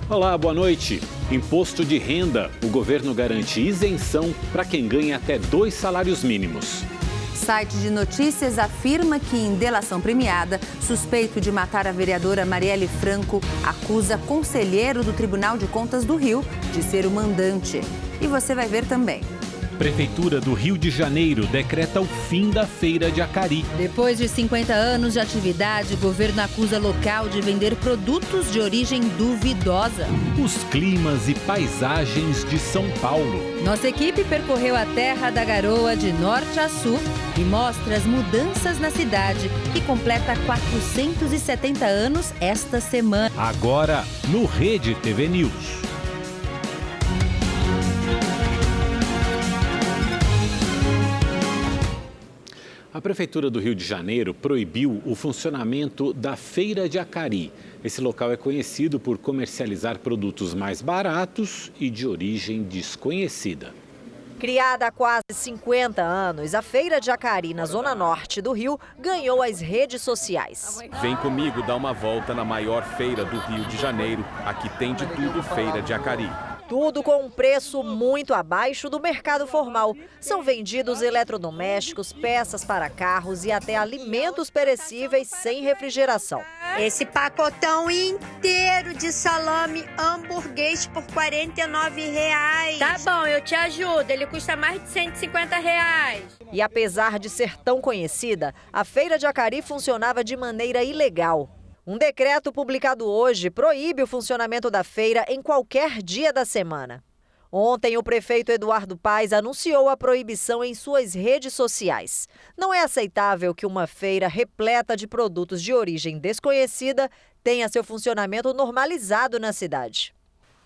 Olá, boa noite. Imposto de renda. O governo garante isenção para quem ganha até 2 salários mínimos. Site de notícias afirma que em delação premiada, suspeito de matar a vereadora Marielle Franco acusa conselheiro do Tribunal de Contas do Rio de ser o mandante. E você vai ver também. Prefeitura do Rio de Janeiro decreta o fim da Feira de Acari. Depois de 50 anos de atividade, o governo acusa local de vender produtos de origem duvidosa. Os climas e paisagens de São Paulo. Nossa equipe percorreu a Terra da Garoa de norte a sul e mostra as mudanças na cidade, que completa 470 anos esta semana. Agora, no Rede TV News. A Prefeitura do Rio de Janeiro proibiu o funcionamento da Feira de Acari. Esse local é conhecido por comercializar produtos mais baratos e de origem desconhecida. Criada há quase 50 anos, a Feira de Acari, na zona norte do Rio, ganhou as redes sociais. Vem comigo dar uma volta na maior feira do Rio de Janeiro. Aqui tem de tudo Feira de Acari. Tudo com um preço muito abaixo do mercado formal. São vendidos eletrodomésticos, peças para carros e até alimentos perecíveis sem refrigeração. Esse pacotão inteiro de salame hamburguês por R$ 49,00. Tá bom, eu te ajudo. Ele custa mais de R$ 150,00. E apesar de ser tão conhecida, a Feira de Acari funcionava de maneira ilegal. Um decreto publicado hoje proíbe o funcionamento da feira em qualquer dia da semana. Ontem, o prefeito Eduardo Paes anunciou a proibição em suas redes sociais. Não é aceitável que uma feira repleta de produtos de origem desconhecida tenha seu funcionamento normalizado na cidade.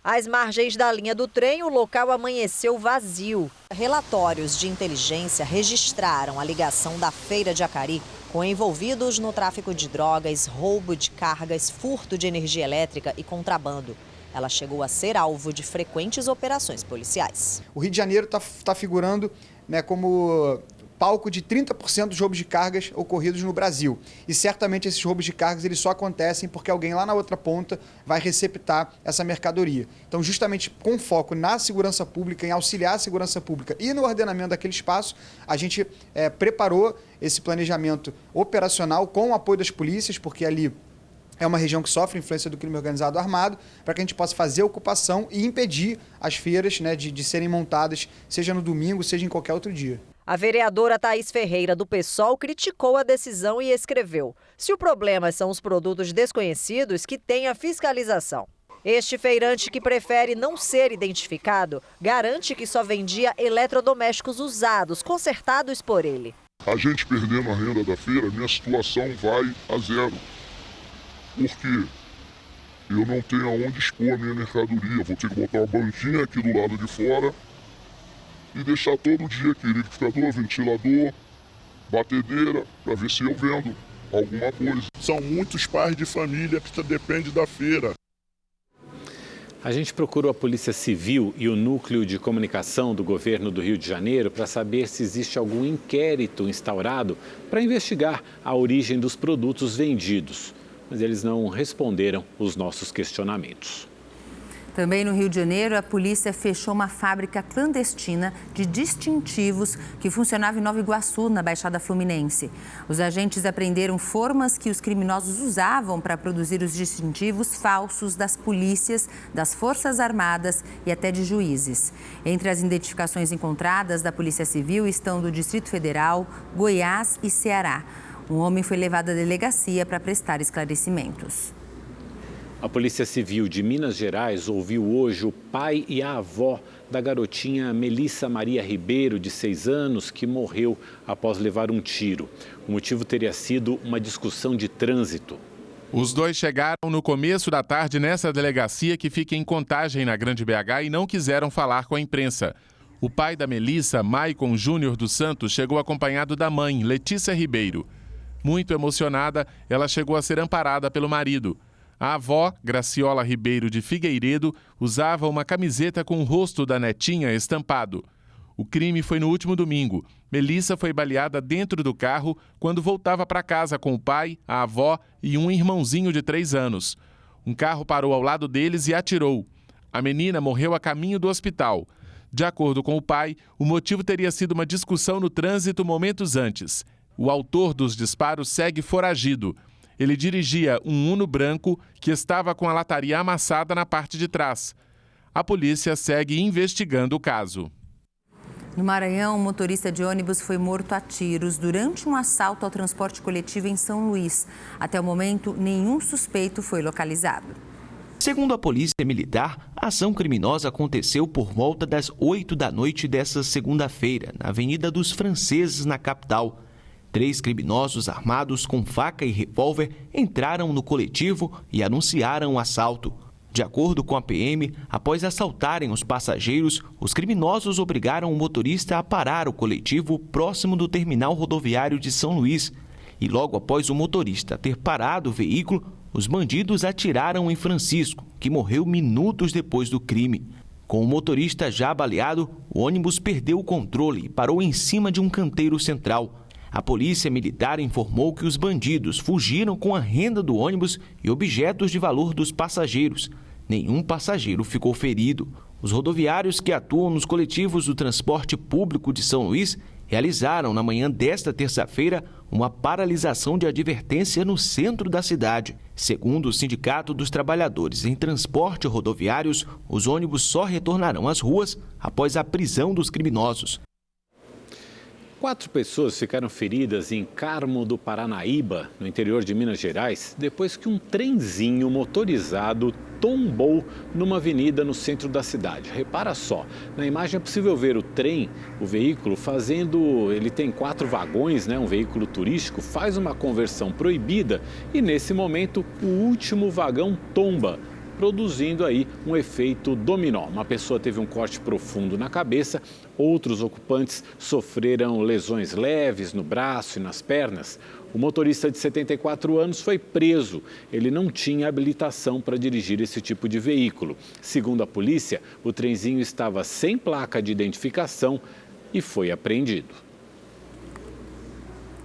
Às margens da linha do trem, o local amanheceu vazio. Relatórios de inteligência registraram a ligação da Feira de Acari com envolvidos no tráfico de drogas, roubo de cargas, furto de energia elétrica e contrabando. Ela chegou a ser alvo de frequentes operações policiais. O Rio de Janeiro está figurando, como palco de 30% dos roubos de cargas ocorridos no Brasil. E certamente esses roubos de cargas eles só acontecem porque alguém lá na outra ponta vai receptar essa mercadoria. Então, justamente com foco na segurança pública, em auxiliar a segurança pública e no ordenamento daquele espaço, a gente preparou esse planejamento operacional com o apoio das polícias, porque ali é uma região que sofre influência do crime organizado armado, para que a gente possa fazer a ocupação e impedir as feiras de serem montadas, seja no domingo, seja em qualquer outro dia. A vereadora Thaís Ferreira, do PSOL, criticou a decisão e escreveu: se o problema são os produtos desconhecidos, que tenha fiscalização. Este feirante, que prefere não ser identificado, garante que só vendia eletrodomésticos usados, consertados por ele. A gente perdendo a renda da feira, minha situação vai a zero. Porque eu não tenho aonde expor a minha mercadoria. Vou ter que botar uma banquinha aqui do lado de fora e deixar todo dia aqui liquidificador, ventilador, batedeira, para ver se eu vendo alguma coisa. São muitos pais de família que dependem da feira. A gente procurou a Polícia Civil e o Núcleo de Comunicação do Governo do Rio de Janeiro para saber se existe algum inquérito instaurado para investigar a origem dos produtos vendidos. Mas eles não responderam os nossos questionamentos. Também no Rio de Janeiro, a polícia fechou uma fábrica clandestina de distintivos que funcionava em Nova Iguaçu, na Baixada Fluminense. Os agentes apreenderam formas que os criminosos usavam para produzir os distintivos falsos das polícias, das Forças Armadas e até de juízes. Entre as identificações encontradas da Polícia Civil estão do Distrito Federal, Goiás e Ceará. Um homem foi levado à delegacia para prestar esclarecimentos. A Polícia Civil de Minas Gerais ouviu hoje o pai e a avó da garotinha Melissa Maria Ribeiro, de 6 anos, que morreu após levar um tiro. O motivo teria sido uma discussão de trânsito. Os dois chegaram no começo da tarde nessa delegacia que fica em Contagem, na Grande BH, e não quiseram falar com a imprensa. O pai da Melissa, Maicon Júnior dos Santos, chegou acompanhado da mãe, Letícia Ribeiro. Muito emocionada, ela chegou a ser amparada pelo marido. A avó, Graciola Ribeiro de Figueiredo, usava uma camiseta com o rosto da netinha estampado. O crime foi no último domingo. Melissa foi baleada dentro do carro quando voltava para casa com o pai, a avó e um irmãozinho de 3 anos. Um carro parou ao lado deles e atirou. A menina morreu a caminho do hospital. De acordo com o pai, o motivo teria sido uma discussão no trânsito momentos antes. O autor dos disparos segue foragido. Ele dirigia um Uno branco que estava com a lataria amassada na parte de trás. A polícia segue investigando o caso. No Maranhão, um motorista de ônibus foi morto a tiros durante um assalto ao transporte coletivo em São Luís. Até o momento, nenhum suspeito foi localizado. Segundo a Polícia Militar, a ação criminosa aconteceu por volta das 8 da noite desta segunda-feira, na Avenida dos Franceses, na capital. 3 criminosos armados com faca e revólver entraram no coletivo e anunciaram o assalto. De acordo com a PM, após assaltarem os passageiros, os criminosos obrigaram o motorista a parar o coletivo próximo do terminal rodoviário de São Luís. E logo após o motorista ter parado o veículo, os bandidos atiraram em Francisco, que morreu minutos depois do crime. Com o motorista já baleado, o ônibus perdeu o controle e parou em cima de um canteiro central. A Polícia Militar informou que os bandidos fugiram com a renda do ônibus e objetos de valor dos passageiros. Nenhum passageiro ficou ferido. Os rodoviários que atuam nos coletivos do transporte público de São Luís realizaram na manhã desta terça-feira uma paralisação de advertência no centro da cidade. Segundo o Sindicato dos Trabalhadores em Transporte Rodoviários, os ônibus só retornarão às ruas após a prisão dos criminosos. 4 pessoas ficaram feridas em Carmo do Paranaíba, no interior de Minas Gerais, depois que um trenzinho motorizado tombou numa avenida no centro da cidade. Repara só, na imagem é possível ver o trem, o veículo ele tem 4 vagões, um veículo turístico, faz uma conversão proibida e nesse momento o último vagão tomba, produzindo aí um efeito dominó. Uma pessoa teve um corte profundo na cabeça, outros ocupantes sofreram lesões leves no braço e nas pernas. O motorista de 74 anos foi preso. Ele não tinha habilitação para dirigir esse tipo de veículo. Segundo a polícia, o trenzinho estava sem placa de identificação e foi apreendido.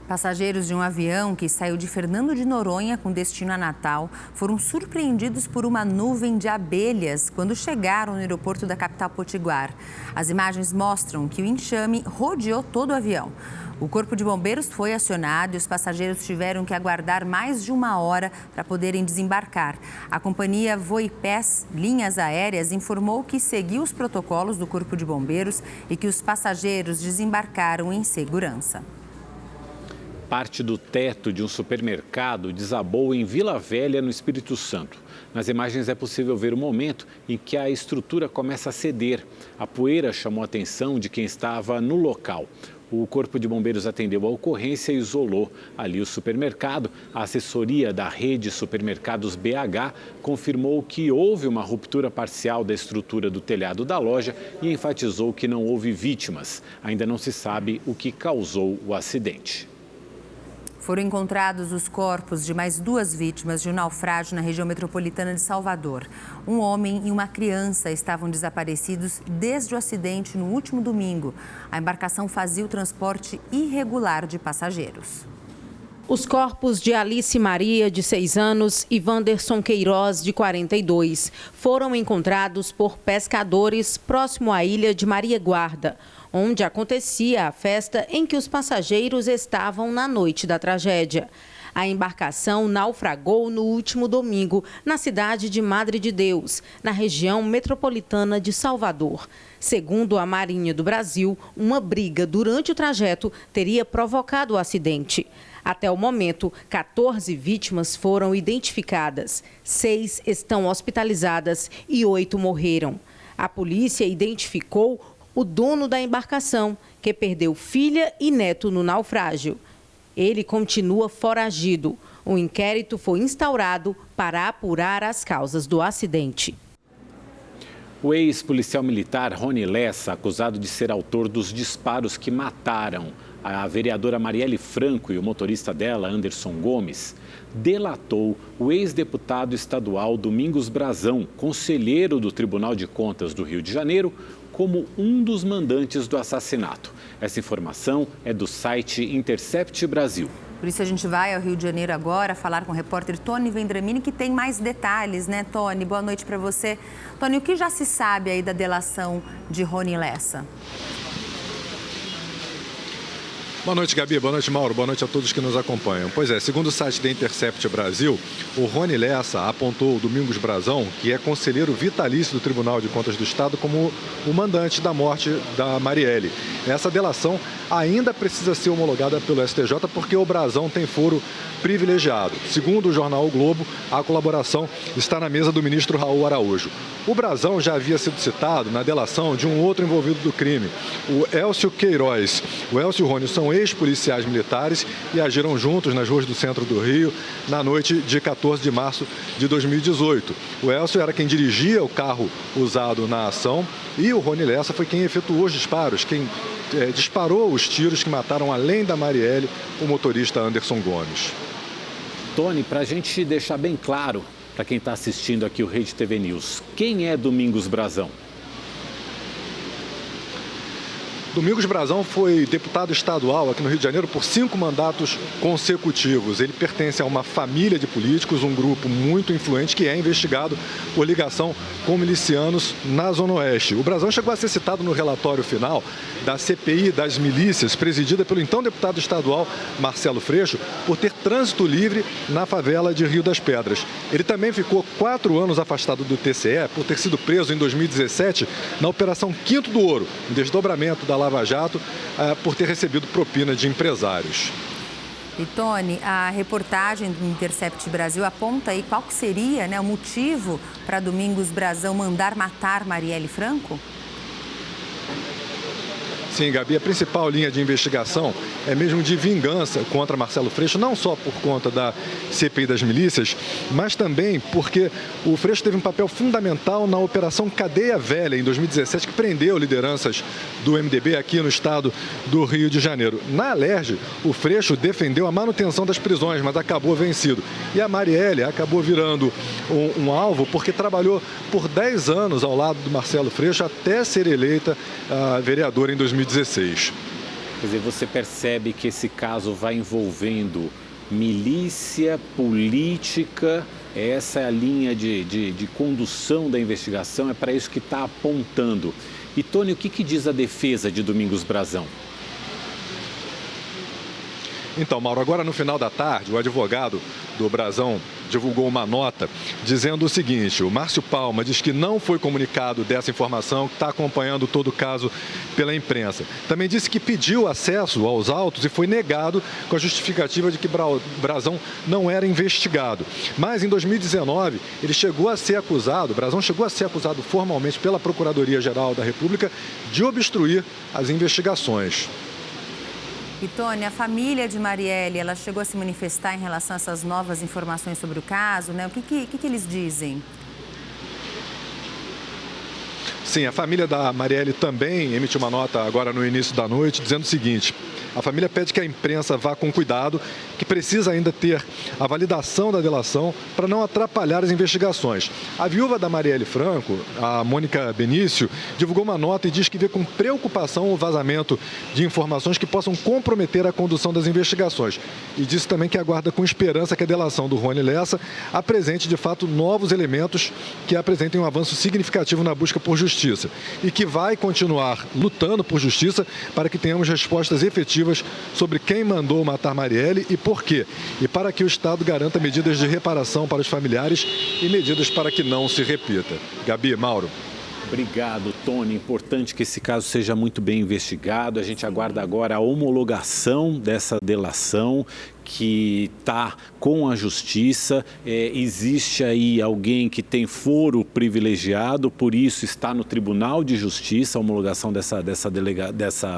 Passageiros de um avião que saiu de Fernando de Noronha com destino a Natal foram surpreendidos por uma nuvem de abelhas quando chegaram no aeroporto da capital potiguar. As imagens mostram que o enxame rodeou todo o avião. O Corpo de Bombeiros foi acionado e os passageiros tiveram que aguardar mais de 1 hora para poderem desembarcar. A companhia Voipés Linhas Aéreas informou que seguiu os protocolos do Corpo de Bombeiros e que os passageiros desembarcaram em segurança. Parte do teto de um supermercado desabou em Vila Velha, no Espírito Santo. Nas imagens é possível ver o momento em que a estrutura começa a ceder. A poeira chamou a atenção de quem estava no local. O Corpo de Bombeiros atendeu a ocorrência e isolou ali o supermercado. A assessoria da rede Supermercados BH confirmou que houve uma ruptura parcial da estrutura do telhado da loja e enfatizou que não houve vítimas. Ainda não se sabe o que causou o acidente. Foram encontrados os corpos de mais 2 vítimas de um naufrágio na região metropolitana de Salvador. Um homem e uma criança estavam desaparecidos desde o acidente no último domingo. A embarcação fazia o transporte irregular de passageiros. Os corpos de Alice Maria, de 6 anos, e Wanderson Queiroz, de 42, foram encontrados por pescadores próximo à ilha de Maria Guarda, onde acontecia a festa em que os passageiros estavam na noite da tragédia. A embarcação naufragou no último domingo, na cidade de Madre de Deus, na região metropolitana de Salvador. Segundo a Marinha do Brasil, uma briga durante o trajeto teria provocado o acidente. Até o momento, 14 vítimas foram identificadas, 6 estão hospitalizadas e 8 morreram. A polícia identificou o dono da embarcação, que perdeu filha e neto no naufrágio. Ele continua foragido. O inquérito foi instaurado para apurar as causas do acidente. O ex-policial militar Rony Lessa, acusado de ser autor dos disparos que mataram a vereadora Marielle Franco e o motorista dela, Anderson Gomes, delatou o ex-deputado estadual Domingos Brazão, conselheiro do Tribunal de Contas do Rio de Janeiro, como um dos mandantes do assassinato. Essa informação é do site Intercept Brasil. Por isso a gente vai ao Rio de Janeiro agora falar com o repórter Tony Vendramini, que tem mais detalhes, né, Tony? Boa noite para você. Tony, o que já se sabe aí da delação de Rony Lessa? Boa noite, Gabi. Boa noite, Mauro. Boa noite a todos que nos acompanham. Pois é, segundo o site da Intercept Brasil, o Rony Lessa apontou o Domingos Brazão, que é conselheiro vitalício do Tribunal de Contas do Estado, como o mandante da morte da Marielle. Essa delação ainda precisa ser homologada pelo STJ porque o Brazão tem foro privilegiado. Segundo o jornal O Globo, a colaboração está na mesa do ministro Raul Araújo. O Brazão já havia sido citado na delação de um outro envolvido do crime, o Elcio Queiroz. O Elcio e o Rony são ex-policiais militares e agiram juntos nas ruas do centro do Rio na noite de 14 de março de 2018. O Elcio era quem dirigia o carro usado na ação e o Rony Lessa foi quem efetuou os disparos, quem disparou os tiros que mataram, além da Marielle, o motorista Anderson Gomes. Tony, para a gente deixar bem claro para quem está assistindo aqui o Rede TV News, quem é Domingos Brazão? Domingos Brazão foi deputado estadual aqui no Rio de Janeiro por 5 mandatos consecutivos. Ele pertence a uma família de políticos, um grupo muito influente que é investigado por ligação com milicianos na Zona Oeste. O Brazão chegou a ser citado no relatório final da CPI das milícias, presidida pelo então deputado estadual Marcelo Freixo, por ter trânsito livre na favela de Rio das Pedras. Ele também ficou 4 anos afastado do TCE por ter sido preso em 2017 na Operação Quinto do Ouro, um desdobramento da Lava Jato, por ter recebido propina de empresários. E, Tony, a reportagem do Intercept Brasil aponta aí qual que seria, né, o motivo para Domingos Brazão mandar matar Marielle Franco? Sim, Gabi, a principal linha de investigação é mesmo de vingança contra Marcelo Freixo, não só por conta da CPI das milícias, mas também porque o Freixo teve um papel fundamental na Operação Cadeia Velha, em 2017, que prendeu lideranças do MDB aqui no estado do Rio de Janeiro. Na Alerj, o Freixo defendeu a manutenção das prisões, mas acabou vencido. E a Marielle acabou virando um alvo porque trabalhou por 10 anos ao lado do Marcelo Freixo até ser eleita vereadora em 2016. Quer dizer, você percebe que esse caso vai envolvendo milícia, política, essa é a linha de condução da investigação, é para isso que está apontando. E, Tony, o que diz a defesa de Domingos Brazão? Então, Mauro, agora no final da tarde, o advogado do Brazão divulgou uma nota dizendo o seguinte: o Márcio Palma diz que não foi comunicado dessa informação, que está acompanhando todo o caso pela imprensa. Também disse que pediu acesso aos autos e foi negado com a justificativa de que Brazão não era investigado. Mas em 2019, ele chegou a ser acusado, Brazão chegou a ser acusado formalmente pela Procuradoria-Geral da República de obstruir as investigações. E, Tony, a família de Marielle, ela chegou a se manifestar em relação a essas novas informações sobre o caso, né? O que eles dizem? Sim, a família da Marielle também emitiu uma nota agora no início da noite dizendo o seguinte: a família pede que a imprensa vá com cuidado, que precisa ainda ter a validação da delação para não atrapalhar as investigações. A viúva da Marielle Franco, a Mônica Benício, divulgou uma nota e diz que vê com preocupação o vazamento de informações que possam comprometer a condução das investigações. E disse também que aguarda com esperança que a delação do Rony Lessa apresente, de fato, novos elementos que apresentem um avanço significativo na busca por justiça. E que vai continuar lutando por justiça para que tenhamos respostas efetivas sobre quem mandou matar Marielle e por quê. E para que o Estado garanta medidas de reparação para os familiares e medidas para que não se repita. Gabi, Mauro. Obrigado, Tony. Importante que esse caso seja muito bem investigado. A gente aguarda agora a homologação dessa delação que está com a justiça. Existe aí alguém que tem foro privilegiado, por isso está no Tribunal de Justiça a homologação dessa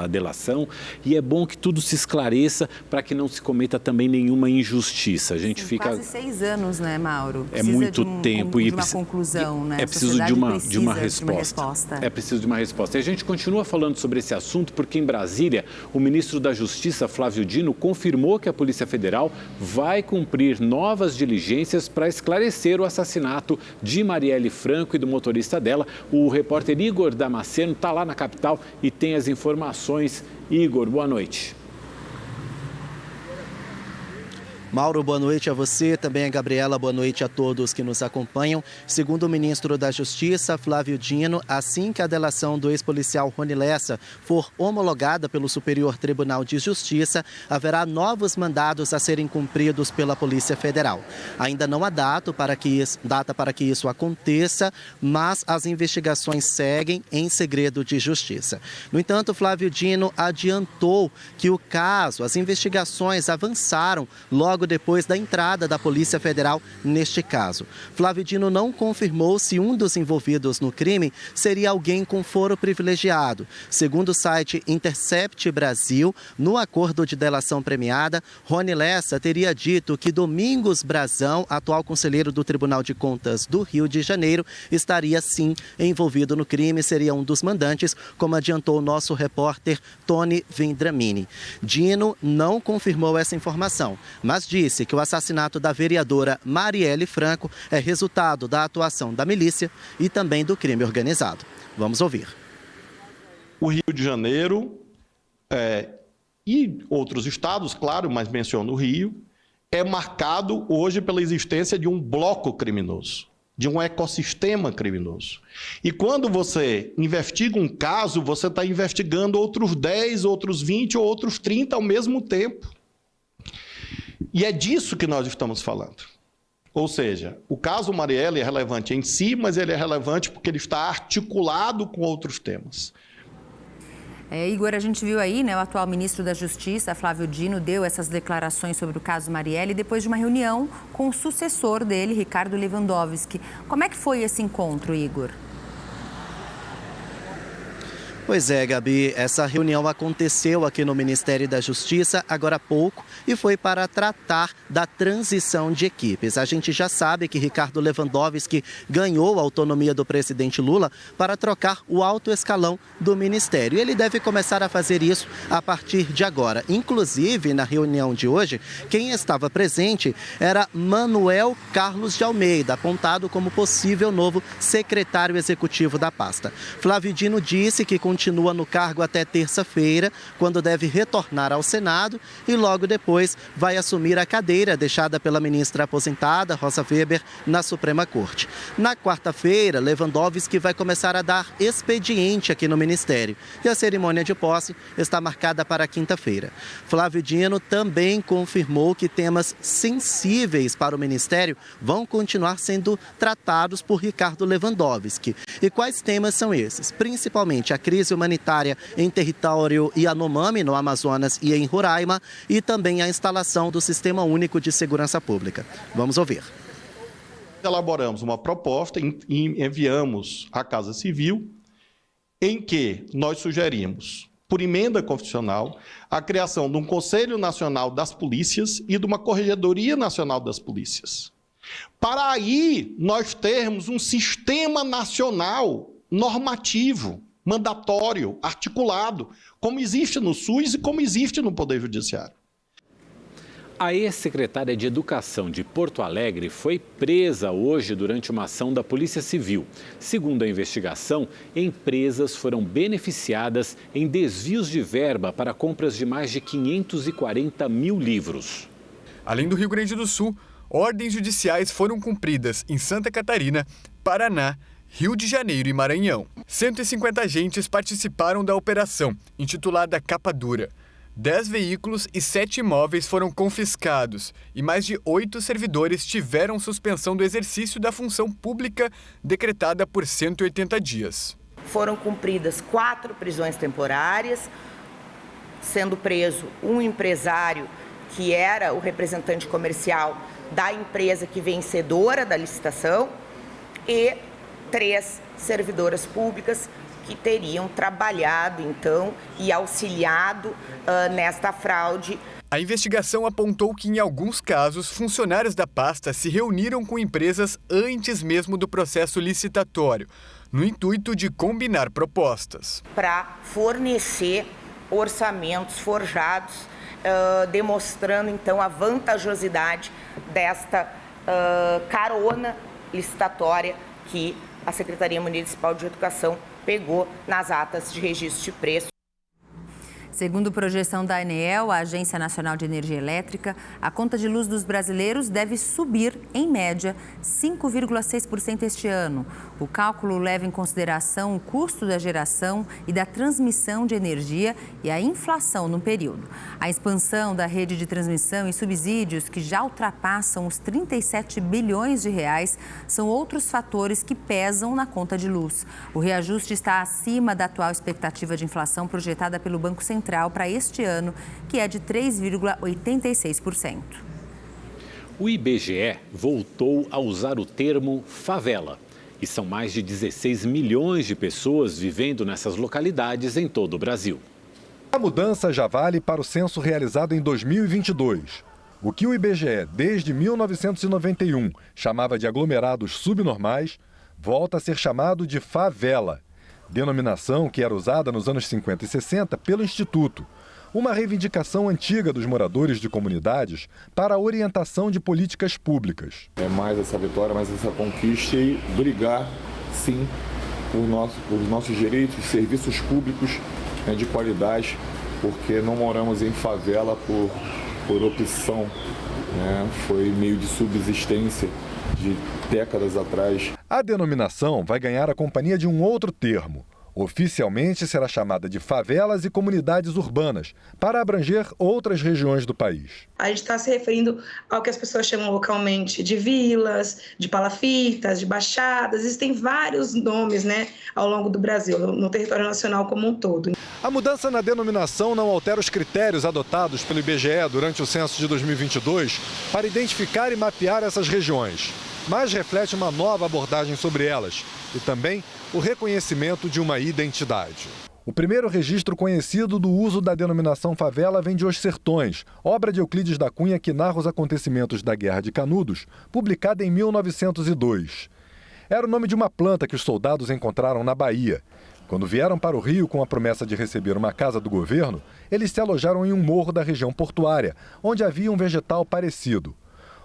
delação. E é bom que tudo se esclareça para que não se cometa também nenhuma injustiça. A gente fica quase 6 anos, né, Mauro? Precisa muito tempo de uma conclusão, né? É preciso de uma resposta. É preciso de uma resposta. E a gente continua falando sobre esse assunto porque em Brasília o ministro da Justiça, Flávio Dino, confirmou que a Polícia Federal vai cumprir novas diligências para esclarecer o assassinato de Marielle Franco e do motorista dela. O repórter Igor Damasceno está lá na capital e tem as informações. Igor, boa noite. Mauro, boa noite a você, também a Gabriela, boa noite a todos que nos acompanham. Segundo o ministro da Justiça, Flávio Dino, assim que a delação do ex-policial Rony Lessa for homologada pelo Superior Tribunal de Justiça, haverá novos mandados a serem cumpridos pela Polícia Federal. Ainda não há data para que isso aconteça, mas as investigações seguem em segredo de justiça. No entanto, Flávio Dino adiantou que o caso, as investigações avançaram logo depois da entrada da Polícia Federal neste caso. Flávio Dino não confirmou se um dos envolvidos no crime seria alguém com foro privilegiado. Segundo o site Intercept Brasil, no acordo de delação premiada, Rony Lessa teria dito que Domingos Brazão, atual conselheiro do Tribunal de Contas do Rio de Janeiro, estaria sim envolvido no crime, seria um dos mandantes, como adiantou o nosso repórter Tony Vendramini. Dino não confirmou essa informação, mas disse que o assassinato da vereadora Marielle Franco é resultado da atuação da milícia e também do crime organizado. Vamos ouvir. O Rio de Janeiro e outros estados, claro, mas menciono o Rio, é marcado hoje pela existência de um bloco criminoso, de um ecossistema criminoso. E quando você investiga um caso, você está investigando outros 10, outros 20 ou outros 30 ao mesmo tempo. E é disso que nós estamos falando. Ou seja, o caso Marielle é relevante em si, mas ele é relevante porque ele está articulado com outros temas. Igor, a gente viu aí, o atual ministro da Justiça, Flávio Dino, deu essas declarações sobre o caso Marielle depois de uma reunião com o sucessor dele, Ricardo Lewandowski. Como é que foi esse encontro, Igor? Pois é, Gabi, essa reunião aconteceu aqui no Ministério da Justiça agora há pouco e foi para tratar da transição de equipes. A gente já sabe que Ricardo Lewandowski ganhou a autonomia do presidente Lula para trocar o alto escalão do Ministério. E ele deve começar a fazer isso a partir de agora. Inclusive, na reunião de hoje, quem estava presente era Manuel Carlos de Almeida, apontado como possível novo secretário executivo da pasta. Flávio Dino disse que continua no cargo até terça-feira, quando deve retornar ao Senado e logo depois vai assumir a cadeira deixada pela ministra aposentada, Rosa Weber, na Suprema Corte. Na quarta-feira, Lewandowski vai começar a dar expediente aqui no Ministério e a cerimônia de posse está marcada para quinta-feira. Flávio Dino também confirmou que temas sensíveis para o Ministério vão continuar sendo tratados por Ricardo Lewandowski. E quais temas são esses? Principalmente a crise humanitária em território Yanomami, no Amazonas e em Roraima, e também a instalação do Sistema Único de Segurança Pública. Vamos ouvir. Elaboramos uma proposta e enviamos à Casa Civil, em que nós sugerimos, por emenda constitucional, a criação de um Conselho Nacional das Polícias e de uma Corregedoria Nacional das Polícias. Para aí nós termos um sistema nacional normativo, mandatório, articulado, como existe no SUS e como existe no Poder Judiciário. A ex-secretária de Educação de Porto Alegre foi presa hoje durante uma ação da Polícia Civil. Segundo a investigação, empresas foram beneficiadas em desvios de verba para compras de mais de 540 mil livros. Além do Rio Grande do Sul, ordens judiciais foram cumpridas em Santa Catarina, Paraná, Rio de Janeiro e Maranhão. 150 agentes participaram da operação, intitulada Capa Dura. 10 veículos e 7 imóveis foram confiscados e mais de 8 servidores tiveram suspensão do exercício da função pública decretada por 180 dias. Foram cumpridas 4 prisões temporárias, sendo preso um empresário que era o representante comercial da empresa que vencedora da licitação e 3 servidoras públicas que teriam trabalhado, então, e auxiliado nesta fraude. A investigação apontou que, em alguns casos, funcionários da pasta se reuniram com empresas antes mesmo do processo licitatório, no intuito de combinar propostas. Para fornecer orçamentos forjados, demonstrando, então, a vantajosidade desta carona licitatória que a Secretaria Municipal de Educação pegou nas atas de registro de preço. Segundo projeção da ANEEL, a Agência Nacional de Energia Elétrica, a conta de luz dos brasileiros deve subir, em média, 5,6% este ano. O cálculo leva em consideração o custo da geração e da transmissão de energia e a inflação no período. A expansão da rede de transmissão e subsídios, que já ultrapassam os 37 bilhões de reais, são outros fatores que pesam na conta de luz. O reajuste está acima da atual expectativa de inflação projetada pelo Banco Central para este ano, que é de 3,86%. O IBGE voltou a usar o termo favela. E são mais de 16 milhões de pessoas vivendo nessas localidades em todo o Brasil. A mudança já vale para o censo realizado em 2022. O que o IBGE, desde 1991, chamava de aglomerados subnormais, volta a ser chamado de favela. Denominação que era usada nos anos 50 e 60 pelo Instituto. Uma reivindicação antiga dos moradores de comunidades para a orientação de políticas públicas. É mais essa vitória, mais essa conquista e brigar, sim, por nossos direitos, serviços públicos de qualidade, porque não moramos em favela por opção, foi meio de subsistência de décadas atrás. A denominação vai ganhar a companhia de um outro termo. Oficialmente será chamada de favelas e comunidades urbanas, para abranger outras regiões do país. A gente está se referindo ao que as pessoas chamam localmente de vilas, de palafitas, de baixadas. Existem vários nomes, ao longo do Brasil, no território nacional como um todo. A mudança na denominação não altera os critérios adotados pelo IBGE durante o censo de 2022 para identificar e mapear essas regiões, mas reflete uma nova abordagem sobre elas e também o reconhecimento de uma identidade. O primeiro registro conhecido do uso da denominação favela vem de Os Sertões, obra de Euclides da Cunha que narra os acontecimentos da Guerra de Canudos, publicada em 1902. Era o nome de uma planta que os soldados encontraram na Bahia. Quando vieram para o Rio com a promessa de receber uma casa do governo, eles se alojaram em um morro da região portuária, onde havia um vegetal parecido.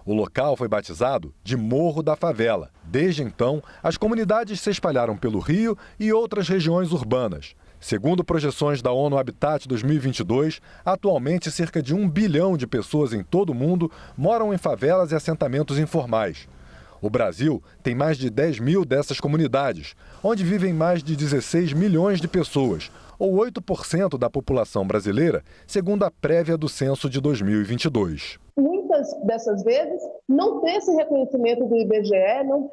O local foi batizado de Morro da Favela. Desde então, as comunidades se espalharam pelo Rio e outras regiões urbanas. Segundo projeções da ONU Habitat 2022, atualmente cerca de 1 bilhão de pessoas em todo o mundo moram em favelas e assentamentos informais. O Brasil tem mais de 10 mil dessas comunidades, onde vivem mais de 16 milhões de pessoas, ou 8% da população brasileira, segundo a prévia do censo de 2022. Muitas dessas vezes não ter esse reconhecimento do IBGE, não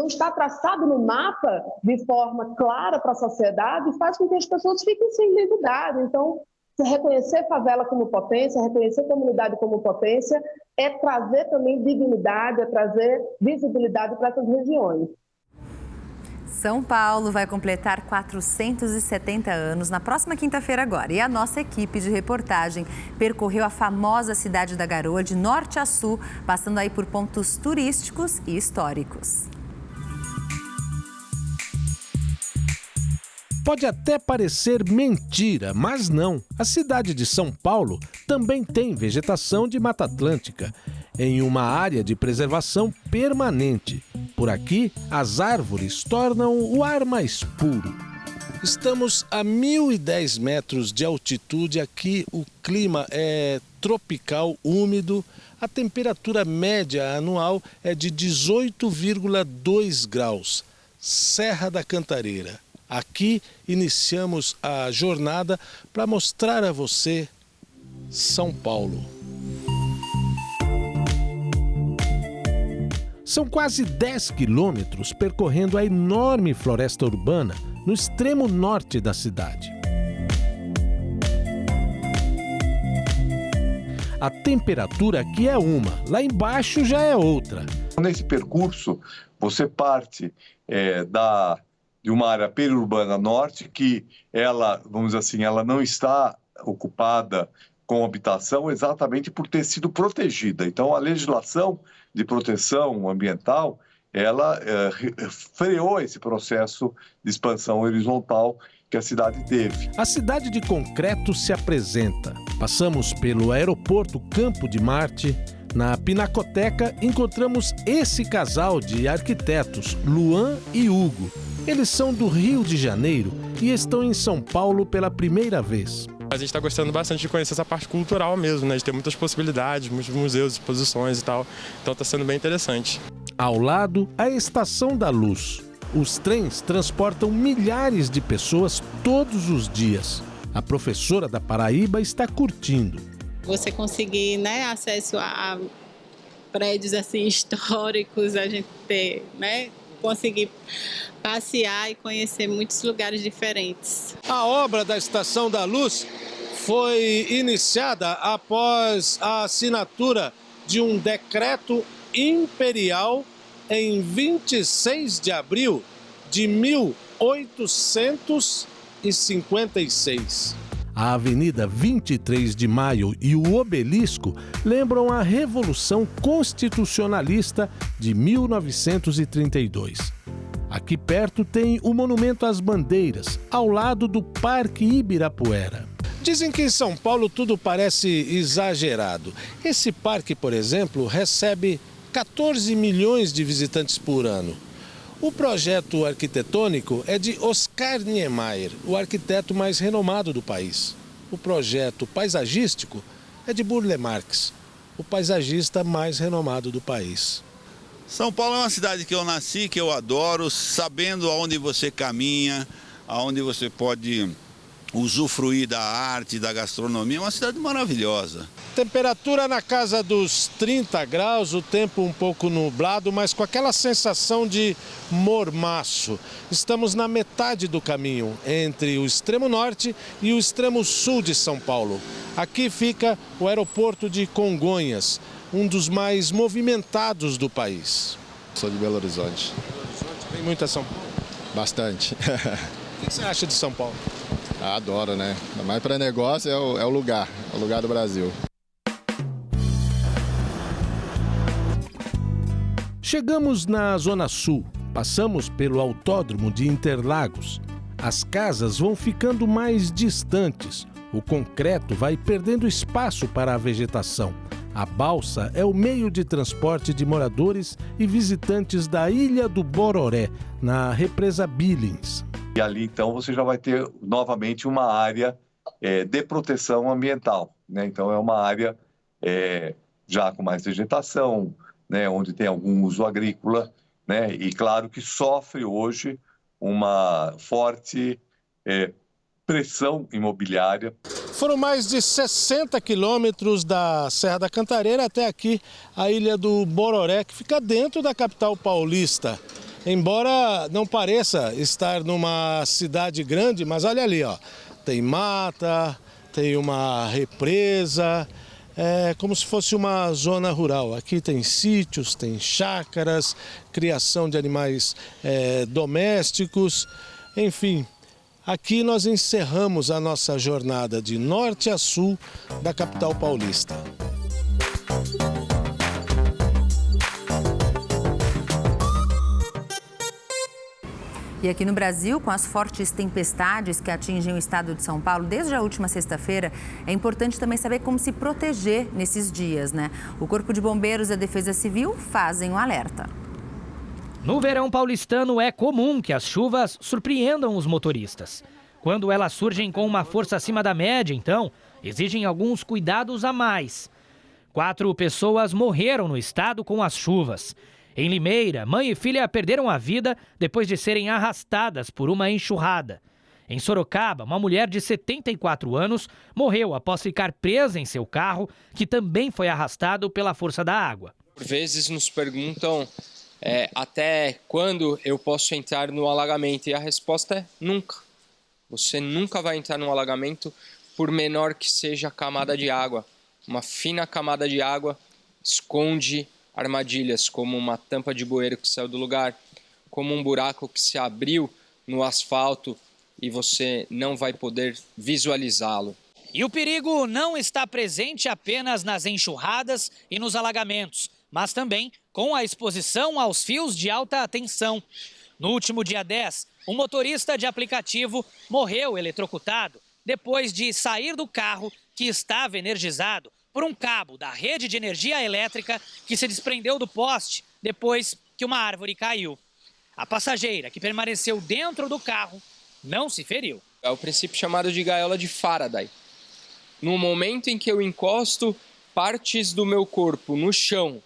está traçado no mapa de forma clara para a sociedade, faz com que as pessoas fiquem sem identidade. Então, reconhecer favela como potência, reconhecer comunidade como potência, é trazer também dignidade, é trazer visibilidade para essas regiões. São Paulo vai completar 470 anos na próxima quinta-feira agora. E a nossa equipe de reportagem percorreu a famosa cidade da Garoa de norte a sul, passando aí por pontos turísticos e históricos. Pode até parecer mentira, mas não. A cidade de São Paulo também tem vegetação de Mata Atlântica, em uma área de preservação permanente. Por aqui, as árvores tornam o ar mais puro. Estamos a 1.010 metros de altitude. Aqui o clima é tropical, úmido. A temperatura média anual é de 18,2 graus. Serra da Cantareira. Aqui iniciamos a jornada para mostrar a você São Paulo. São quase 10 quilômetros percorrendo a enorme floresta urbana no extremo norte da cidade. A temperatura aqui é uma, lá embaixo já é outra. Nesse percurso, você parte de uma área periurbana norte que ela, vamos dizer assim, ela não está ocupada com habitação exatamente por ter sido protegida. Então, a legislação de proteção ambiental, ela freou esse processo de expansão horizontal que a cidade teve. A cidade de concreto se apresenta. Passamos pelo aeroporto Campo de Marte. Na Pinacoteca, encontramos esse casal de arquitetos, Luan e Hugo. Eles são do Rio de Janeiro e estão em São Paulo pela primeira vez. A gente está gostando bastante de conhecer essa parte cultural mesmo, né? De ter muitas possibilidades, muitos museus, exposições e tal. Então está sendo bem interessante. Ao lado, a Estação da Luz. Os trens transportam milhares de pessoas todos os dias. A professora da Paraíba está curtindo. Você conseguir, né, acesso a prédios assim históricos, a gente ter, né, conseguir passear e conhecer muitos lugares diferentes. A obra da Estação da Luz foi iniciada após a assinatura de um decreto imperial em 26 de abril de 1856. A Avenida 23 de Maio e o Obelisco lembram a Revolução Constitucionalista de 1932. Aqui perto tem o Monumento às Bandeiras, ao lado do Parque Ibirapuera. Dizem que em São Paulo tudo parece exagerado. Esse parque, por exemplo, recebe 14 milhões de visitantes por ano. O projeto arquitetônico é de Oscar Niemeyer, o arquiteto mais renomado do país. O projeto paisagístico é de Burle Marx, o paisagista mais renomado do país. São Paulo é uma cidade que eu nasci, que eu adoro, sabendo aonde você caminha, aonde você pode usufruir da arte, da gastronomia. É uma cidade maravilhosa. Temperatura na casa dos 30 graus, o tempo um pouco nublado, mas com aquela sensação de mormaço. Estamos na metade do caminho, entre o extremo norte e o extremo sul de São Paulo. Aqui fica o aeroporto de Congonhas, um dos mais movimentados do país. Sou de Belo Horizonte. Vem muito a São Paulo? Bastante. O que você acha de São Paulo? Adoro, né? Mas para negócio é o lugar do Brasil. Chegamos na Zona Sul, passamos pelo Autódromo de Interlagos. As casas vão ficando mais distantes, o concreto vai perdendo espaço para a vegetação. A balsa é o meio de transporte de moradores e visitantes da Ilha do Bororé, na represa Billings. E ali, então, você já vai ter novamente uma área de proteção ambiental, né? Então, é uma área já com mais vegetação, né? Onde tem algum uso agrícola, né? E claro que sofre hoje uma forte pressão imobiliária. Foram mais de 60 quilômetros da Serra da Cantareira até aqui, a Ilha do Bororé, que fica dentro da capital paulista. Embora não pareça estar numa cidade grande, mas olha ali, ó, tem mata, tem uma represa, é como se fosse uma zona rural. Aqui tem sítios, tem chácaras, criação de animais domésticos, enfim. Aqui nós encerramos a nossa jornada de norte a sul da capital paulista. E aqui no Brasil, com as fortes tempestades que atingem o estado de São Paulo desde a última sexta-feira, é importante também saber como se proteger nesses dias, né? O Corpo de Bombeiros e a Defesa Civil fazem um alerta. No verão paulistano é comum que as chuvas surpreendam os motoristas. Quando elas surgem com uma força acima da média, então, exigem alguns cuidados a mais. 4 pessoas morreram no estado com as chuvas. Em Limeira, mãe e filha perderam a vida depois de serem arrastadas por uma enxurrada. Em Sorocaba, uma mulher de 74 anos morreu após ficar presa em seu carro, que também foi arrastado pela força da água. Por vezes nos perguntam até quando eu posso entrar no alagamento, e a resposta é nunca. Você nunca vai entrar num alagamento, por menor que seja a camada de água. Uma fina camada de água esconde armadilhas, como uma tampa de bueiro que saiu do lugar, como um buraco que se abriu no asfalto e você não vai poder visualizá-lo. E o perigo não está presente apenas nas enxurradas e nos alagamentos, mas também com a exposição aos fios de alta tensão. No último dia 10, um motorista de aplicativo morreu eletrocutado depois de sair do carro que estava energizado por um cabo da rede de energia elétrica que se desprendeu do poste depois que uma árvore caiu. A passageira, que permaneceu dentro do carro, não se feriu. É o princípio chamado de gaiola de Faraday. No momento em que eu encosto partes do meu corpo no chão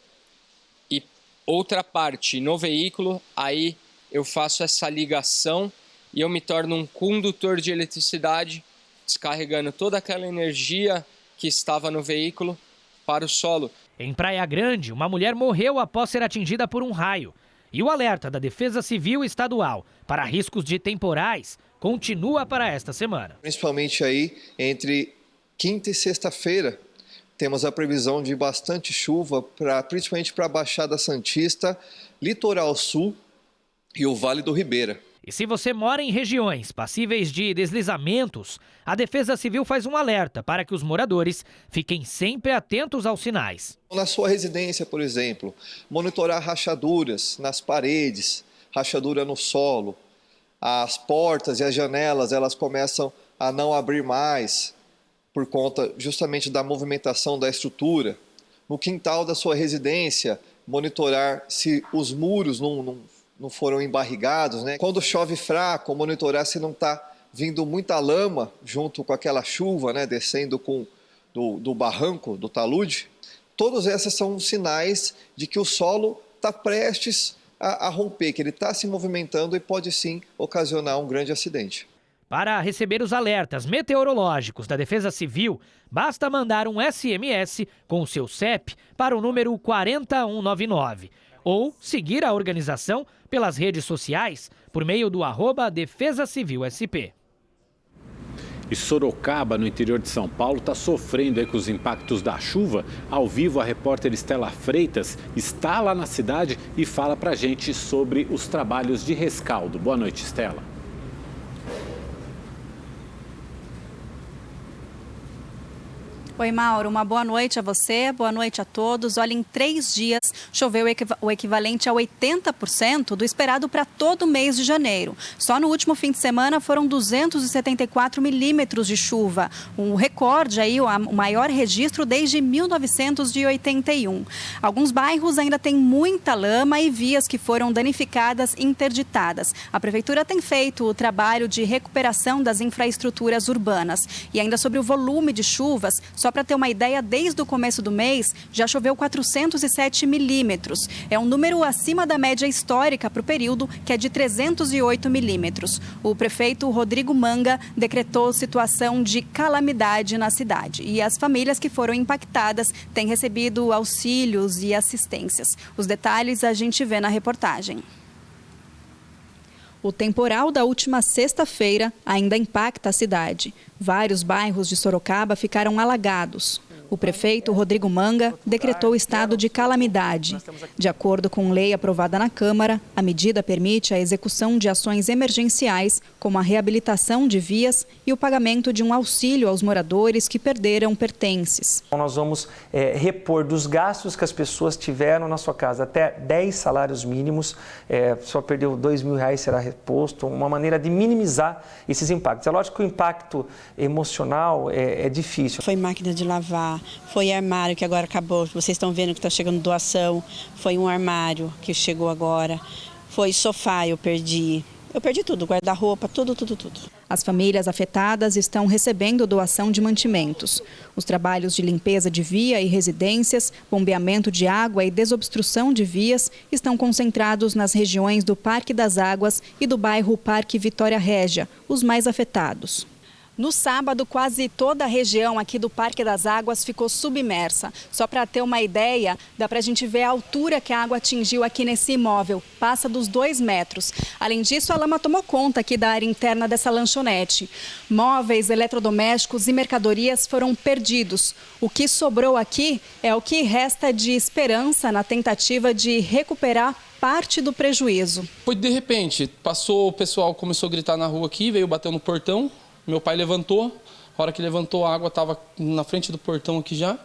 e outra parte no veículo, aí eu faço essa ligação e eu me torno um condutor de eletricidade, descarregando toda aquela energia que estava no veículo para o solo. Em Praia Grande, uma mulher morreu após ser atingida por um raio. E o alerta da Defesa Civil Estadual para riscos de temporais continua para esta semana. Principalmente aí entre quinta e sexta-feira, temos a previsão de bastante chuva, principalmente para a Baixada Santista, Litoral Sul e o Vale do Ribeira. E se você mora em regiões passíveis de deslizamentos, a Defesa Civil faz um alerta para que os moradores fiquem sempre atentos aos sinais. Na sua residência, por exemplo, monitorar rachaduras nas paredes, rachadura no solo, as portas e as janelas elas começam a não abrir mais por conta justamente da movimentação da estrutura. No quintal da sua residência, monitorar se os muros não foram embarrigados, né? Quando chove fraco, monitorar se não está vindo muita lama junto com aquela chuva, né? Descendo do barranco, do talude. Todos esses são sinais de que o solo está prestes a romper, que ele está se movimentando e pode sim ocasionar um grande acidente. Para receber os alertas meteorológicos da Defesa Civil, basta mandar um SMS com o seu CEP para o número 40199 ou seguir a organização pelas redes sociais por meio do @Defesa Civil SP. E Sorocaba, no interior de São Paulo, está sofrendo aí com os impactos da chuva. Ao vivo, a repórter Estela Freitas está lá na cidade e fala para a gente sobre os trabalhos de rescaldo. Boa noite, Estela. Oi, Mauro, uma boa noite a você, boa noite a todos. Olha, em 3 dias choveu o equivalente a 80% do esperado para todo o mês de janeiro. Só no último fim de semana foram 274 milímetros de chuva, um recorde aí, o maior registro desde 1981. Alguns bairros ainda têm muita lama e vias que foram danificadas e interditadas. A Prefeitura tem feito o trabalho de recuperação das infraestruturas urbanas. E ainda sobre o volume de chuvas, só para ter uma ideia, desde o começo do mês já choveu 407 milímetros. É um número acima da média histórica para o período, que é de 308 milímetros. O prefeito Rodrigo Manga decretou situação de calamidade na cidade. E as famílias que foram impactadas têm recebido auxílios e assistências. Os detalhes a gente vê na reportagem. O temporal da última sexta-feira ainda impacta a cidade. Vários bairros de Sorocaba ficaram alagados. O prefeito Rodrigo Manga decretou estado de calamidade. De acordo com lei aprovada na Câmara, a medida permite a execução de ações emergenciais, como a reabilitação de vias e o pagamento de um auxílio aos moradores que perderam pertences. Nós vamos repor dos gastos que as pessoas tiveram na sua casa, até 10 salários mínimos, só perdeu R$2.000 será reposto, uma maneira de minimizar esses impactos. É lógico que o impacto emocional é difícil. Foi máquina de lavar, foi armário que agora acabou, vocês estão vendo que está chegando doação, foi um armário que chegou agora, foi sofá eu perdi tudo, guarda-roupa, tudo. As famílias afetadas estão recebendo doação de mantimentos. Os trabalhos de limpeza de via e residências, bombeamento de água e desobstrução de vias estão concentrados nas regiões do Parque das Águas e do bairro Parque Vitória Régia, os mais afetados. No sábado, quase toda a região aqui do Parque das Águas ficou submersa. Só para ter uma ideia, dá para a gente ver a altura que a água atingiu aqui nesse imóvel. Passa dos 2 metros. Além disso, a lama tomou conta aqui da área interna dessa lanchonete. Móveis, eletrodomésticos e mercadorias foram perdidos. O que sobrou aqui é o que resta de esperança na tentativa de recuperar parte do prejuízo. Foi de repente, passou, o pessoal começou a gritar na rua aqui, veio bater no portão. Meu pai levantou, a hora que levantou a água estava na frente do portão aqui já.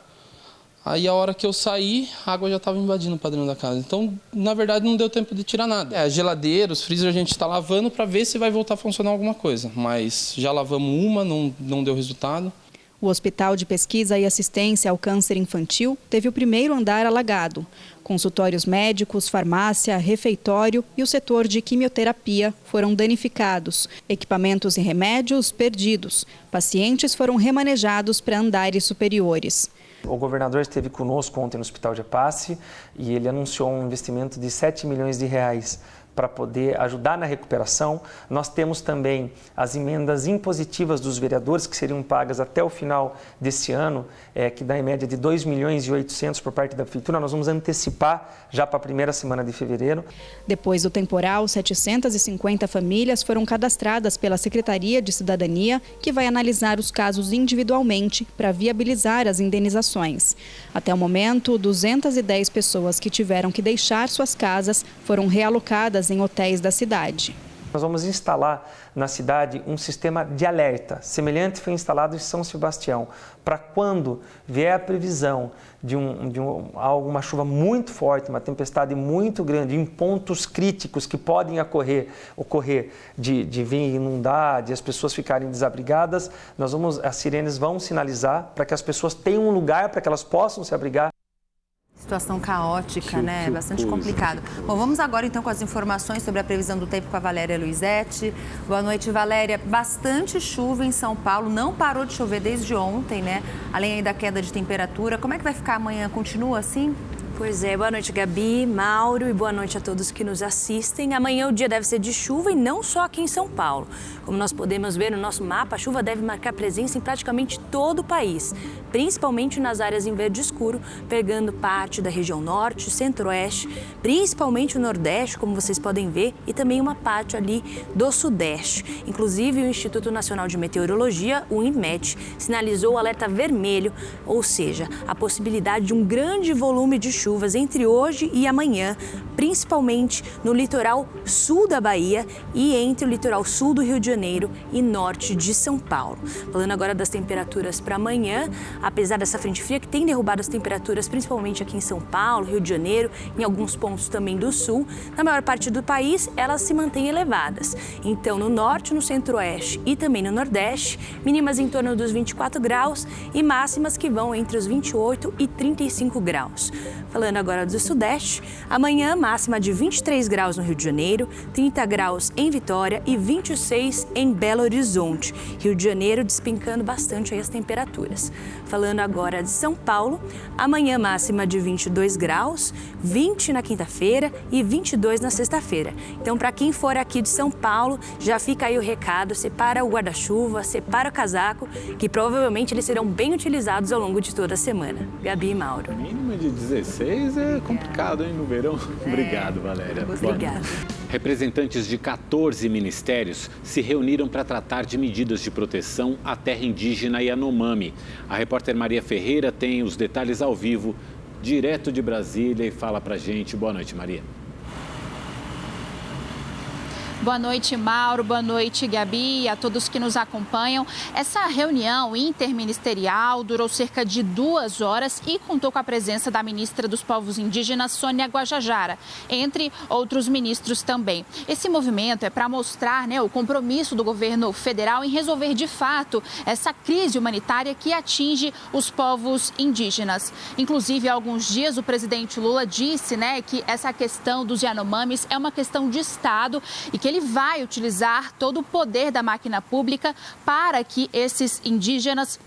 Aí a hora que eu saí, a água já estava invadindo o padrão da casa. Então, na verdade, não deu tempo de tirar nada. A geladeira, os freezer a gente está lavando para ver se vai voltar a funcionar alguma coisa. Mas já lavamos uma, não deu resultado. O Hospital de Pesquisa e Assistência ao Câncer Infantil teve o primeiro andar alagado. Consultórios médicos, farmácia, refeitório e o setor de quimioterapia foram danificados. Equipamentos e remédios perdidos. Pacientes foram remanejados para andares superiores. O governador esteve conosco ontem no Hospital de Apace e ele anunciou um investimento de 7 milhões de reais para poder ajudar na recuperação. Nós temos também as emendas impositivas dos vereadores que seriam pagas até o final desse ano, que dá em média de 2 milhões e 800 por parte da Prefeitura. Nós vamos antecipar já para a primeira semana de fevereiro. Depois do temporal, 750 famílias foram cadastradas pela Secretaria de Cidadania, que vai analisar os casos individualmente para viabilizar as indenizações. Até o momento, 210 pessoas que tiveram que deixar suas casas foram realocadas em hotéis da cidade. Nós vamos instalar na cidade um sistema de alerta, semelhante foi instalado em São Sebastião, para quando vier a previsão de alguma chuva muito forte, uma tempestade muito grande, em pontos críticos que podem ocorrer de vir inundar, de as pessoas ficarem desabrigadas, as sirenes vão sinalizar para que as pessoas tenham um lugar para que elas possam se abrigar. Situação caótica, né? Bastante complicado. Bom, vamos agora então com as informações sobre a previsão do tempo com a Valéria Luizetti. Boa noite, Valéria. Bastante chuva em São Paulo, não parou de chover desde ontem, né? Além aí da queda de temperatura. Como é que vai ficar amanhã? Continua assim? Pois é, boa noite, Gabi, Mauro, e boa noite a todos que nos assistem. Amanhã o dia deve ser de chuva e não só aqui em São Paulo. Como nós podemos ver no nosso mapa, a chuva deve marcar presença em praticamente todo o país, principalmente nas áreas em verde escuro, pegando parte da região norte, centro-oeste, principalmente o nordeste, como vocês podem ver, e também uma parte ali do sudeste. Inclusive, o Instituto Nacional de Meteorologia, o INMET, sinalizou o alerta vermelho, ou seja, a possibilidade de um grande volume de chuvas entre hoje e amanhã, principalmente no litoral sul da Bahia e entre o litoral sul do Rio de Janeiro e norte de São Paulo. Falando agora das temperaturas para amanhã, apesar dessa frente fria que tem derrubado as temperaturas, principalmente aqui em São Paulo, Rio de Janeiro, em alguns pontos também do sul, na maior parte do país elas se mantêm elevadas. Então, no norte, no centro-oeste e também no nordeste, mínimas em torno dos 24 graus e máximas que vão entre os 28 e 35 graus. Falando agora do sudeste, amanhã máxima de 23 graus no Rio de Janeiro, 30 graus em Vitória e 26 em Belo Horizonte. Rio de Janeiro despencando bastante aí as temperaturas. Falando agora de São Paulo, amanhã máxima de 22 graus, 20 na quinta-feira e 22 na sexta-feira. Então, para quem for aqui de São Paulo, já fica aí o recado, separa o guarda-chuva, separa o casaco, que provavelmente eles serão bem utilizados ao longo de toda a semana. Gabi e Mauro. Mínima de 16 é complicado, hein, no verão? Obrigado, Valéria. Obrigada. Representantes de 14 ministérios se reuniram para tratar de medidas de proteção à terra indígena Yanomami. A repórter Maria Ferreira tem os detalhes ao vivo, direto de Brasília, e fala pra gente. Boa noite, Maria. Boa noite, Mauro. Boa noite, Gabi, e a todos que nos acompanham. Essa reunião interministerial durou cerca de 2 horas e contou com a presença da ministra dos Povos Indígenas, Sônia Guajajara, entre outros ministros também. Esse movimento é para mostrar, o compromisso do governo federal em resolver de fato essa crise humanitária que atinge os povos indígenas. Inclusive, há alguns dias, o presidente Lula disse, que essa questão dos Yanomamis é uma questão de Estado e que ele vai utilizar todo o poder da máquina pública para que esses indígenas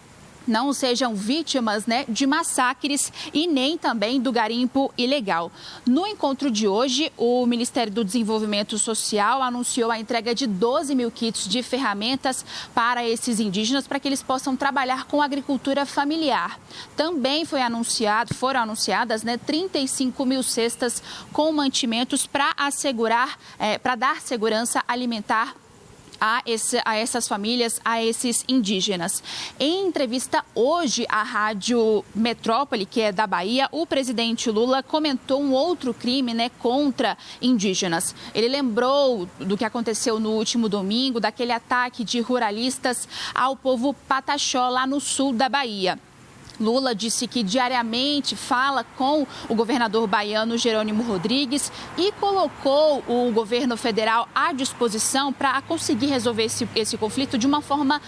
não sejam vítimas de massacres e nem também do garimpo ilegal. No encontro de hoje, o Ministério do Desenvolvimento Social anunciou a entrega de 12 mil kits de ferramentas para esses indígenas para que eles possam trabalhar com agricultura familiar. Também foram anunciadas 35 mil cestas com mantimentos para dar segurança alimentar a essas famílias, a esses indígenas. Em entrevista hoje à Rádio Metrópole, que é da Bahia, o presidente Lula comentou um outro crime contra indígenas. Ele lembrou do que aconteceu no último domingo, daquele ataque de ruralistas ao povo Pataxó, lá no sul da Bahia. Lula disse que diariamente fala com o governador baiano Jerônimo Rodrigues e colocou o governo federal à disposição para conseguir resolver esse conflito de uma forma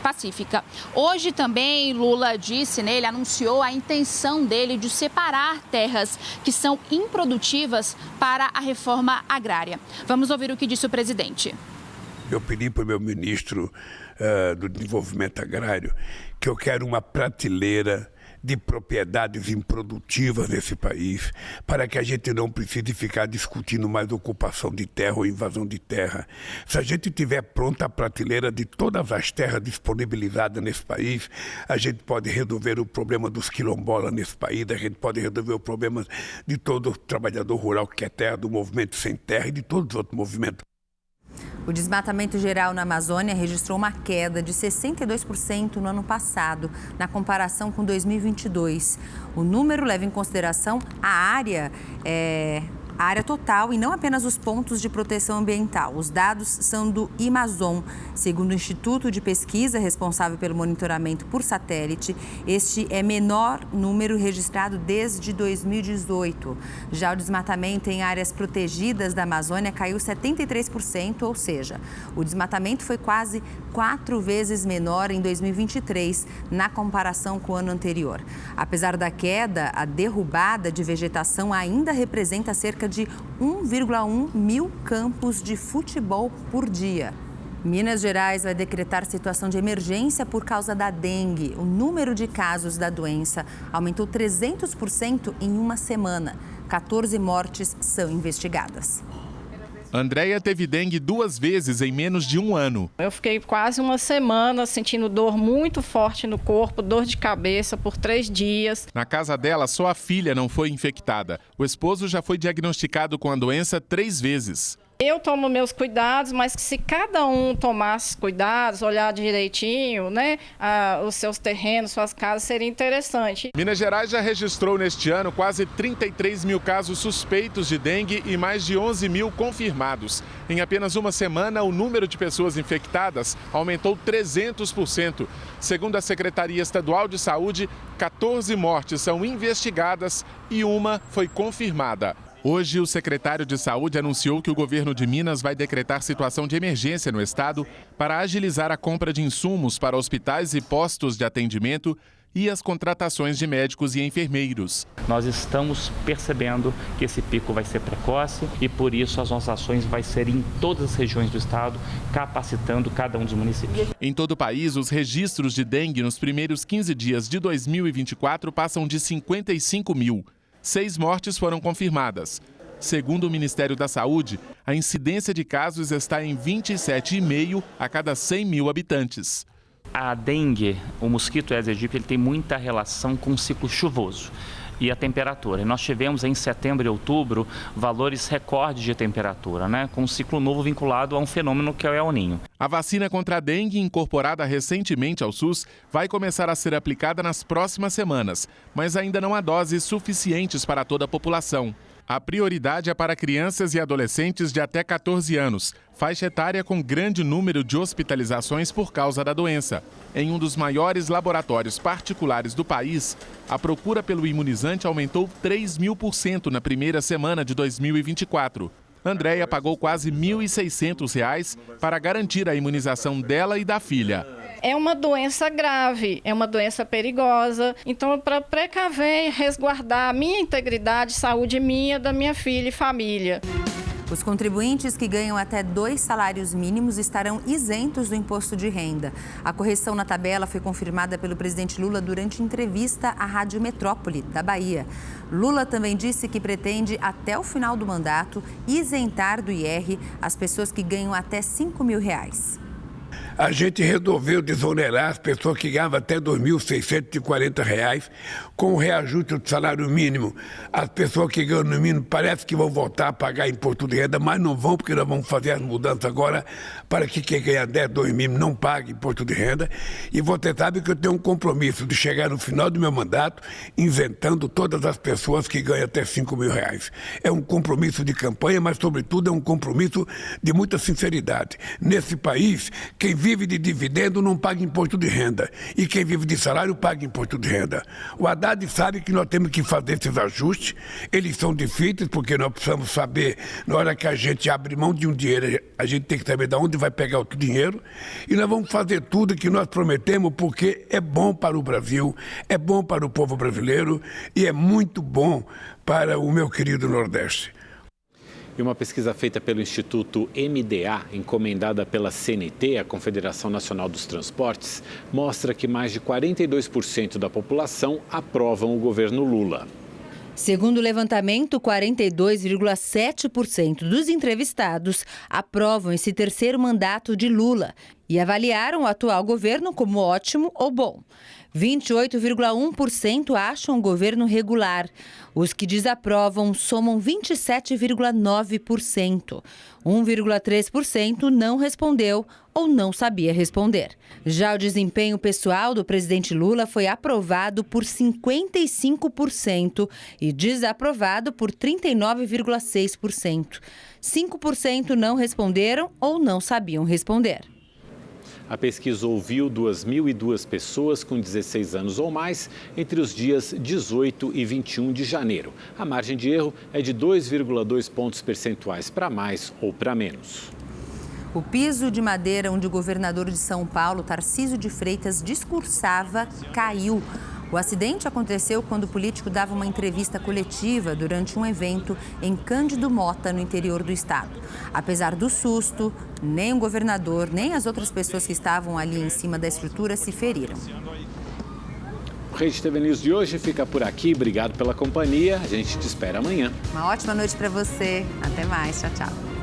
pacífica. Hoje também Lula disse, né, ele anunciou a intenção dele de separar terras que são improdutivas para a reforma agrária. Vamos ouvir o que disse o presidente. Eu pedi para o meu ministro do Desenvolvimento Agrário que eu quero uma prateleira de propriedades improdutivas nesse país, para que a gente não precise ficar discutindo mais ocupação de terra ou invasão de terra. Se a gente tiver pronta a prateleira de todas as terras disponibilizadas nesse país, a gente pode resolver o problema dos quilombolas nesse país, a gente pode resolver o problema de todo trabalhador rural que quer terra, do movimento sem terra e de todos os outros movimentos. O desmatamento geral na Amazônia registrou uma queda de 62% no ano passado, na comparação com 2022. O número leva em consideração a área total e não apenas os pontos de proteção ambiental. Os dados são do Amazon. Segundo o Instituto de Pesquisa responsável pelo monitoramento por satélite, este é menor número registrado desde 2018. Já o desmatamento em áreas protegidas da Amazônia caiu 73%, ou seja, o desmatamento foi quase 4 vezes menor em 2023, na comparação com o ano anterior. Apesar da queda, a derrubada de vegetação ainda representa cerca de 1,1 mil campos de futebol por dia. Minas Gerais vai decretar situação de emergência por causa da dengue. O número de casos da doença aumentou 300% em uma semana. 14 mortes são investigadas. Andréia teve dengue 2 vezes em menos de 1 ano. Eu fiquei quase uma semana sentindo dor muito forte no corpo, dor de cabeça por 3 dias. Na casa dela, só a filha não foi infectada. O esposo já foi diagnosticado com a doença 3 vezes. Eu tomo meus cuidados, mas que se cada um tomasse cuidados, olhar direitinho, né, os seus terrenos, suas casas, seria interessante. Minas Gerais já registrou neste ano quase 33 mil casos suspeitos de dengue e mais de 11 mil confirmados. Em apenas uma semana, o número de pessoas infectadas aumentou 300%. Segundo a Secretaria Estadual de Saúde, 14 mortes são investigadas e uma foi confirmada. Hoje, o secretário de Saúde anunciou que o governo de Minas vai decretar situação de emergência no estado para agilizar a compra de insumos para hospitais e postos de atendimento e as contratações de médicos e enfermeiros. Nós estamos percebendo que esse pico vai ser precoce e, por isso, as nossas ações vão ser em todas as regiões do estado, capacitando cada um dos municípios. Em todo o país, os registros de dengue nos primeiros 15 dias de 2024 passam de 55 mil. 6 mortes foram confirmadas. Segundo o Ministério da Saúde, a incidência de casos está em 27,5 a cada 100 mil habitantes. A dengue, o mosquito Aedes aegypti, ele tem muita relação com o ciclo chuvoso e a temperatura. E nós tivemos em setembro e outubro valores recordes de temperatura, né, com um ciclo novo vinculado a um fenômeno que é o El Niño. A vacina contra a dengue, incorporada recentemente ao SUS, vai começar a ser aplicada nas próximas semanas, mas ainda não há doses suficientes para toda a população. A prioridade é para crianças e adolescentes de até 14 anos, faixa etária com grande número de hospitalizações por causa da doença. Em um dos maiores laboratórios particulares do país, a procura pelo imunizante aumentou 3.000% na primeira semana de 2024. Andréia pagou quase R$ 1.600 para garantir a imunização dela e da filha. É uma doença grave, é uma doença perigosa. Então, para precaver e resguardar a minha integridade, saúde minha, da minha filha e família. Os contribuintes que ganham até 2 salários mínimos estarão isentos do imposto de renda. A correção na tabela foi confirmada pelo presidente Lula durante entrevista à Rádio Metrópole, da Bahia. Lula também disse que pretende, até o final do mandato, isentar do IR as pessoas que ganham até R$ 5.000. A gente resolveu desonerar as pessoas que ganhavam até R$ 2.640 com o reajuste do salário mínimo. As pessoas que ganham no mínimo parece que vão voltar a pagar imposto de renda, mas não vão, porque nós vamos fazer as mudanças agora para que quem ganha 10, 2 mil não pague imposto de renda. E você sabe que eu tenho um compromisso de chegar no final do meu mandato isentando todas as pessoas que ganham até R$ 5.000. É um compromisso de campanha, mas sobretudo é um compromisso de muita sinceridade. Nesse país, quem vive de dividendo não paga imposto de renda. E quem vive de salário paga imposto de renda. O Haddad sabe que nós temos que fazer esses ajustes. Eles são difíceis porque nós precisamos saber, na hora que a gente abre mão de um dinheiro, a gente tem que saber de onde vai pegar o dinheiro. E nós vamos fazer tudo que nós prometemos porque é bom para o Brasil, é bom para o povo brasileiro e é muito bom para o meu querido Nordeste. E uma pesquisa feita pelo Instituto MDA, encomendada pela CNT, a Confederação Nacional dos Transportes, mostra que mais de 42% da população aprovam o governo Lula. Segundo o levantamento, 42,7% dos entrevistados aprovam esse terceiro mandato de Lula e avaliaram o atual governo como ótimo ou bom. 28,1% acham o governo regular. Os que desaprovam somam 27,9%. 1,3% não respondeu ou não sabia responder. Já o desempenho pessoal do presidente Lula foi aprovado por 55% e desaprovado por 39,6%. 5% não responderam ou não sabiam responder. A pesquisa ouviu 2.002 pessoas com 16 anos ou mais entre os dias 18 e 21 de janeiro. A margem de erro é de 2,2 pontos percentuais para mais ou para menos. O piso de madeira onde o governador de São Paulo, Tarcísio de Freitas, discursava, caiu. O acidente aconteceu quando o político dava uma entrevista coletiva durante um evento em Cândido Mota, no interior do estado. Apesar do susto, nem o governador, nem as outras pessoas que estavam ali em cima da estrutura se feriram. O Rede TV News de hoje fica por aqui. Obrigado pela companhia. A gente te espera amanhã. Uma ótima noite para você. Até mais. Tchau, tchau.